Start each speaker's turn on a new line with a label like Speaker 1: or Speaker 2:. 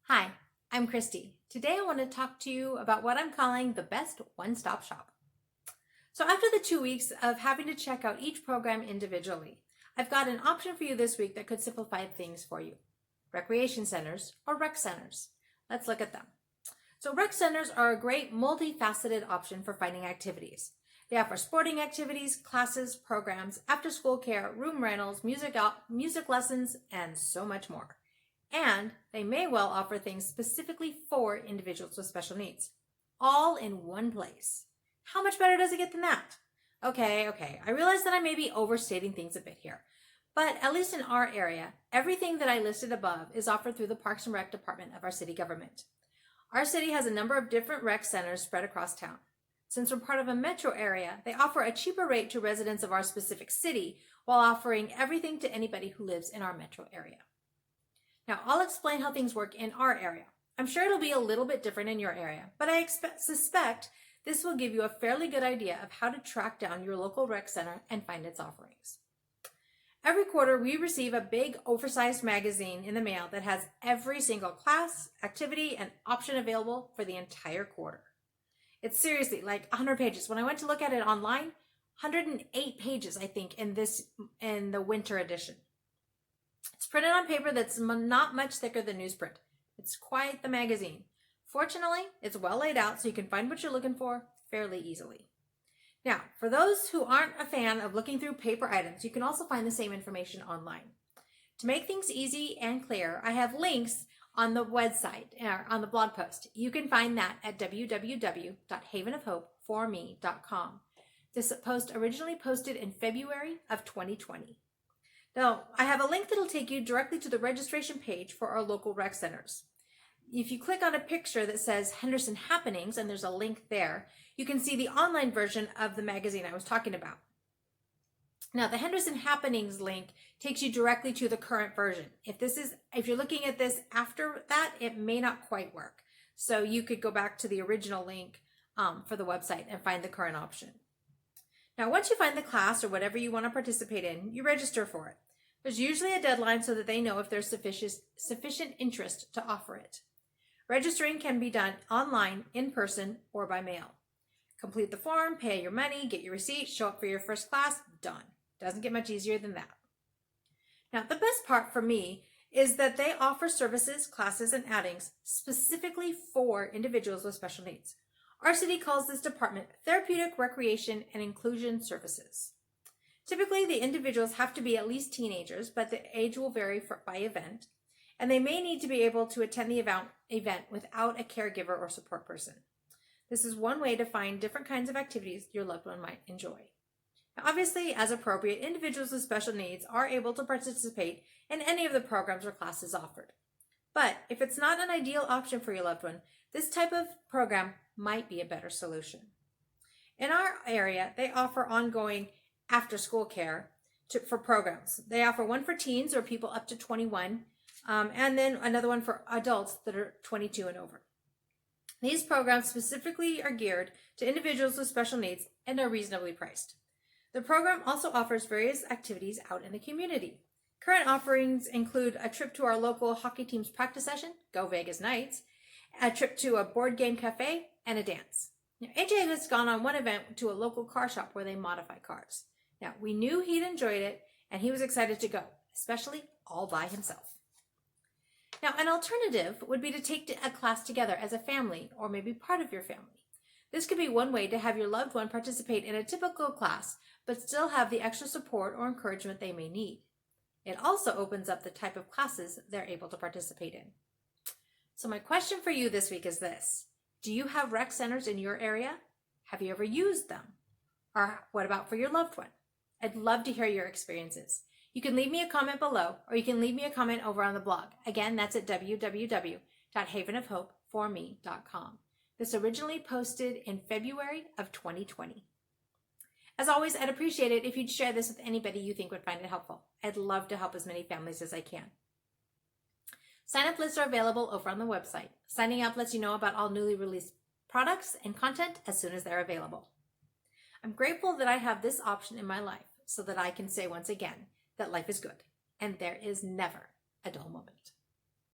Speaker 1: Hi, I'm Christy. Today I want to talk to you about what I'm calling the best one-stop shop. So after the 2 weeks of having to check out each program individually, I've got an option for you this week that could simplify things for you. Recreation centers or rec centers. Let's look at them. So rec centers are a great multifaceted option for finding activities. They offer sporting activities, classes, programs, after-school care, room rentals, music lessons, and so much more. And they may well offer things specifically for individuals with special needs, all in one place. How much better does it get than that? Okay, I realize that I may be overstating things a bit here, but at least in our area, everything that I listed above is offered through the Parks and Rec department of our city government. Our city has a number of different rec centers spread across town. Since we're part of a metro area, they offer a cheaper rate to residents of our specific city while offering everything to anybody who lives in our metro area. Now, I'll explain how things work in our area. I'm sure it'll be a little bit different in your area, but I suspect this will give you a fairly good idea of how to track down your local rec center and find its offerings. Every quarter, we receive a big, oversized magazine in the mail that has every single class, activity, and option available for the entire quarter. It's seriously like 100 pages. When I went to look at it online, 108 pages, I think, in the winter edition. It's printed on paper that's not much thicker than newsprint. It's quite the magazine. Fortunately, it's well laid out so you can find what you're looking for fairly easily. Now, for those who aren't a fan of looking through paper items, you can also find the same information online. To make things easy and clear, I have links on the website, on the blog post. You can find that at www.havenofhopeforme.com. This post originally posted in February of 2020. Now, I have a link that'll take you directly to the registration page for our local rec centers. If you click on a picture that says Henderson Happenings, and there's a link there, you can see the online version of the magazine I was talking about. Now, the Henderson Happenings link takes you directly to the current version. If you're looking at this after that, it may not quite work. So you could go back to the original link for the website and find the current option. Now, once you find the class or whatever you want to participate in, you register for it. There's usually a deadline so that they know if there's sufficient interest to offer it. Registering can be done online, in person, or by mail. Complete the form, pay your money, get your receipt, show up for your first class, done. Doesn't get much easier than that. Now, the best part for me is that they offer services, classes, and outings specifically for individuals with special needs. Our city calls this department Therapeutic Recreation and Inclusion Services. Typically, the individuals have to be at least teenagers, but the age will vary by event, and they may need to be able to attend the event without a caregiver or support person. This is one way to find different kinds of activities your loved one might enjoy. Now, obviously, as appropriate, individuals with special needs are able to participate in any of the programs or classes offered. But if it's not an ideal option for your loved one, this type of program might be a better solution. In our area, they offer ongoing after-school care for programs. They offer one for teens or people up to 21, and then another one for adults that are 22 and over. These programs specifically are geared to individuals with special needs and are reasonably priced. The program also offers various activities out in the community. Current offerings include a trip to our local hockey team's practice session, Go Vegas Knights, a trip to a board game cafe, and a dance. Now, AJ has gone on one event to a local car shop where they modify cars. Now, we knew he'd enjoyed it, and he was excited to go, especially all by himself. Now, an alternative would be to take a class together as a family, or maybe part of your family. This could be one way to have your loved one participate in a typical class, but still have the extra support or encouragement they may need. It also opens up the type of classes they're able to participate in. So my question for you this week is this. Do you have rec centers in your area? Have you ever used them? Or what about for your loved one? I'd love to hear your experiences. You can leave me a comment below, or you can leave me a comment over on the blog. Again, that's at www.havenofhopeforme.com. This originally posted in February of 2020. As always, I'd appreciate it if you'd share this with anybody you think would find it helpful. I'd love to help as many families as I can. Sign-up lists are available over on the website. Signing up lets you know about all newly released products and content as soon as they're available. I'm grateful that I have this option in my life so that I can say once again that life is good and there is never a dull moment.